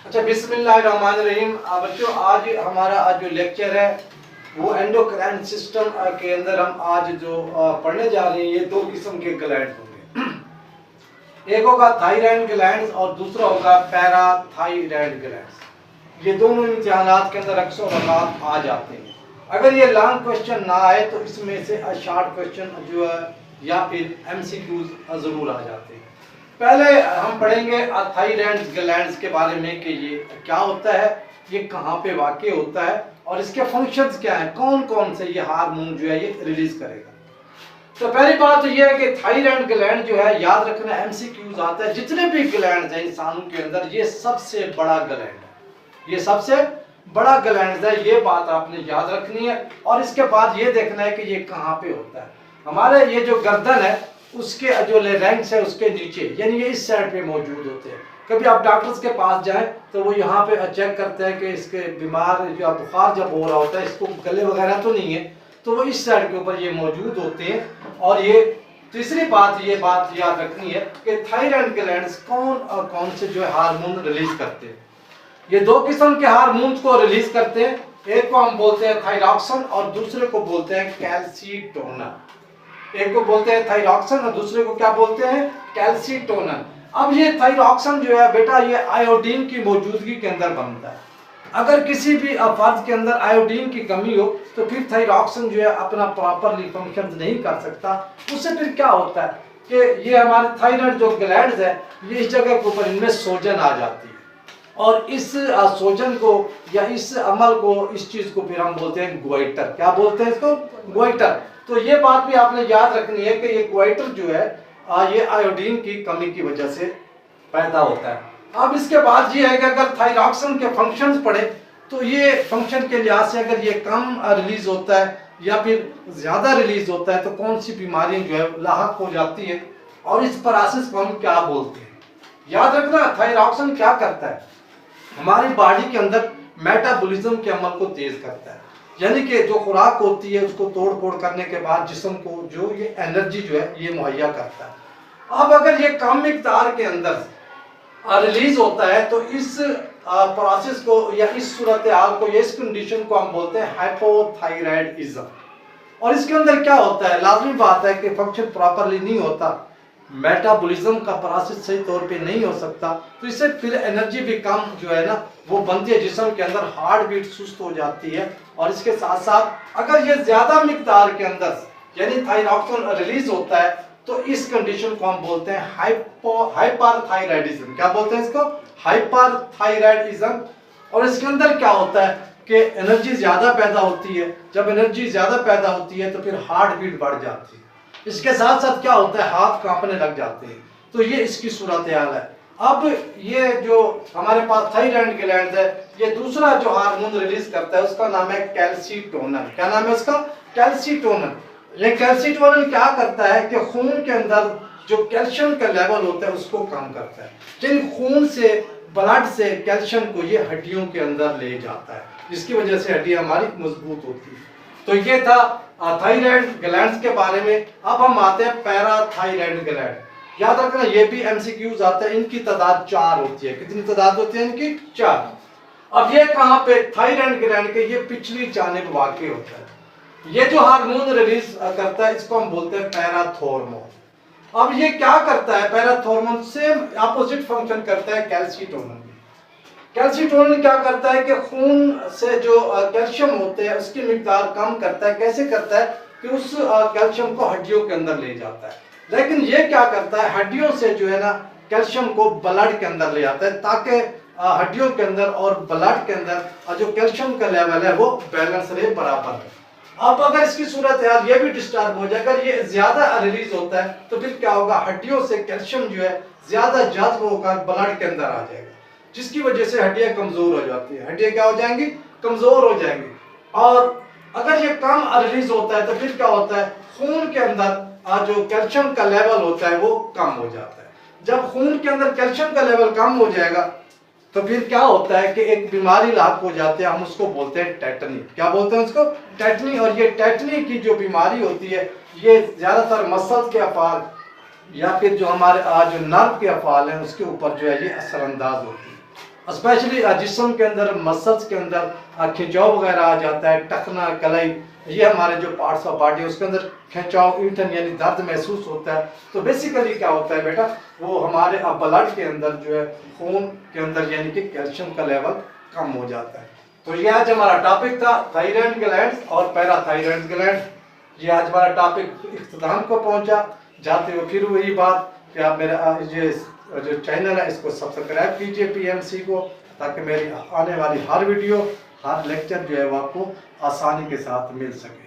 अच्छा, बिस्मिल्लाहिर्रहमानिर्रहीम। बच्चों, आज हमारा जो लेक्चर है वो एंडोक्राइन सिस्टम के अंदर हम आज जो पढ़ने जा रहे हैं, ये दो किस्म के ग्लैंड होंगे। एक होगा थायराइड ग्लैंड और दूसरा होगा पैराथायराइड ग्लैंड। ये दोनों इम्तिहानात के अंदर अक्सर औकात आ जाते हैं। अगर ये लॉन्ग क्वेश्चन ना आए तो इसमें से शॉर्ट क्वेश्चन जो है या फिर एमसीक्यूज जरूर आ जाते हैं। पहले हम पढ़ेंगे थायराइड ग्लैंड्स के बारे में कि ये क्या होता है, ये कहाँ पे वाक़ई होता है और इसके फंक्शंस क्या हैं, कौन कौन से ये हार्मोन जो है ये रिलीज करेगा। तो पहली बात तो ये है कि थायराइड ग्लैंड जो है, याद रखना एमसीक्यूज आता है, जितने भी ग्लैंड्स हैं इंसानों के अंदर ये सबसे बड़ा ग्लैंड है, ये सबसे बड़ा ग्लैंड है, ये बात आपने याद रखनी है। और इसके बाद ये देखना है कि ये कहाँ पे होता है। हमारे ये जो गर्दन है उसके जो लेरेंक्स है उसके नीचे, यानी ये इस साइड पे मौजूद होते हैं। कभी आप डॉक्टर्स के पास जाएं तो वो यहाँ पे चेक करते हैं कि इसके बीमार या बुखार जब हो रहा होता है, इसको गले वगैरह तो नहीं है, तो वो इस साइड के ऊपर ये मौजूद होते हैं। और ये तीसरी बात, ये बात याद रखनी है कि थायराइड ग्लैंड्स कौन और कौन से जो है हार्मोन रिलीज करते हैं। ये दो किस्म के हार्मोन्स को रिलीज करते हैं, एक को हम बोलते हैं थायरॉक्सिन और दूसरे को बोलते हैं कैल्सीटोनिन। एक को बोलते हैं थायरॉक्सिन और दूसरे को क्या बोलते हैं, कैल्सीटोनिन। अब ये थायरॉक्सिन जो है बेटा, ये आयोडीन की मौजूदगी के अंदर बनता है। अगर किसी भी फर्द के अंदर आयोडीन की कमी हो तो फिर थायरॉक्सिन जो है अपना प्रॉपरली फंक्शन नहीं कर सकता। उससे फिर क्या होता है कि ये हमारे थायराइड जो ग्लैंड्स है, ये इस जगह के ऊपर इनमें सोजन आ जाती है और इस सोजन को या इस अमल को, इस चीज को फिर हम बोलते हैं ग्वाइटर। क्या बोलते हैं इसको, ग्वाइटर। तो ये बात भी आपने याद रखनी है कि ये ग्वाइटर जो है ये आयोडीन की कमी की वजह से पैदा होता है। अब इसके बाद ये है कि अगर थायरॉक्सिन के फंक्शंस पढ़े तो ये फंक्शन के लिहाज से अगर ये कम रिलीज होता है या फिर ज्यादा रिलीज होता है तो कौन सी बीमारियां जो है लाहक हो जाती है और इस प्रोसेस को हम क्या बोलते हैं। याद रखना, थायरॉक्सिन क्या करता है, हमारी बॉडी के अंदर मेटाबॉलिज्म के अमल को तेज करता है, यानी कि जो खुराक होती है उसको तोड़ फोड़ करने के बाद जिस्म को जो ये एनर्जी जो है ये मुहैया करता है। अब अगर ये कम मिकदार के अंदर रिलीज होता है तो इस प्रोसेस को या इस सूरत हाल को या इस कंडीशन को हम बोलते हैं हाइपोथायराइडिज्म। और इसके अंदर क्या होता है, लाजमी बात है कि फंक्शन प्रॉपरली नहीं होता, मेटाबॉलिज्म का प्रोसेस सही तौर पे नहीं हो सकता, तो इससे फिर एनर्जी भी कम जो है ना वो बनती है, जिस्म के अंदर हार्ट बीट सुस्त हो जाती है। और इसके साथ साथ अगर ये ज्यादा मिकदार के अंदर यानी थायरॉक्सिन रिलीज होता है तो इस कंडीशन को हम बोलते हैं हाइपरथायराइडिज्म। क्या बोलते हैं इसको, हाइपरथायराइडिज्म। और इसके अंदर क्या होता है कि एनर्जी ज्यादा पैदा होती है, जब एनर्जी ज्यादा पैदा होती है तो फिर हार्ट बीट बढ़ जाती है, इसके साथ साथ क्या होता है, हाथ कांपने लग जाते हैं। तो ये इसकी सूरत हाल है। अब ये जो हमारे पास थायराइड ग्लैंड है, ये दूसरा जो हार्मोन रिलीज करता है उसका नाम है कैल्सीटोनिन। क्या नाम है उसका, कैल्सीटोनिन। ये कैल्सीटोनिन क्या करता है कि खून के अंदर जो कैल्शियम का लेवल होता है उसको कम करता है, जिन खून से ब्लड से कैल्शियम को ये हड्डियों के अंदर ले जाता है, जिसकी वजह से हड्डियां हमारी मजबूत होती है। तो ये था थायराइड ग्लैंड्स के बारे में। अब हम आते हैं पैराथायराइड ग्लैंड। याद रखना ये भी एमसीक्यूज आता है, इनकी तादाद 4 होती है। कितनी तादाद होती है इनकी, 4। अब ये कहाँ पे, थायराइड ग्लैंड के ये पिछली जानिब वाक़ई होता है। ये जो हार्मोन रिलीज करता है इसको हम बोलते हैं पैराथॉर्मोन। अब ये क्या करता है, पैराथॉर्मोन सेम अपोजिट फंक्शन करता है कैल्सीटोनिन। कैल्सीटोनिन क्या करता है कि खून से जो कैल्शियम होते हैं उसकी मिकदार कम करता है। कैसे करता है कि उस कैल्शियम को हड्डियों के अंदर ले जाता है। लेकिन ये क्या करता है, हड्डियों से जो है ना कैल्शियम को ब्लड के अंदर ले आता है, ताकि हड्डियों के अंदर और ब्लड के अंदर जो कैल्शियम का लेवल है वो बैलेंस रहे, बराबर है। अब अगर इसकी सूरत है ये भी डिस्टर्ब हो जाए, अगर ये ज्यादा रिलीज होता है तो फिर क्या होगा, हड्डियों से कैल्शियम जो है ज्यादा जज्ब होकर ब्लड के अंदर आ जाएगा, जिसकी वजह से हड्डियां कमजोर हो जाती है। हड्डियां क्या हो जाएंगी, कमजोर हो जाएंगी। और अगर ये कम रिलीज होता है तो फिर क्या होता है, खून के अंदर जो कैल्शियम का लेवल होता है वो कम हो जाता है। जब खून के अंदर कैल्शियम का लेवल कम हो जाएगा तो फिर क्या होता है कि एक बीमारी लाक हो जाती है, हम उसको बोलते हैं टेटनी। क्या बोलते हैं उसको, टेटनी। और ये टेटनी की जो बीमारी होती है ये ज्यादातर मसल्स के अफाल या फिर जो हमारे जो नर्व के अफाल हैं उसके ऊपर जो है ये असरअंदाज होती है। स्पेशली जिस्म के अंदर मसल्स के अंदर खिंचाव वगैरह आ जाता है, टखना, कलाई, ये हमारे जो पार्ट्स ऑफ बॉडी है उसके अंदर खिंचाव, ईंधन यानी दर्द महसूस होता है। तो बेसिकली क्या होता है बेटा, वो हमारे ब्लड के अंदर जो है, खून के अंदर यानी कि कैल्शियम का लेवल कम हो जाता है। तो ये आज हमारा टॉपिक था थायराइड ग्लैंड्स और पैराथायराइड ग्लैंड। ये आज हमारा टॉपिक इख्तिताम को पहुंचा। जाते हुए फिर वही बात कि आप मेरा ये जो चैनल है इसको सब्सक्राइब कीजिए पीएमसी को, ताकि मेरी आने वाली हर वीडियो, हर लेक्चर जो है वो आपको आसानी के साथ मिल सके।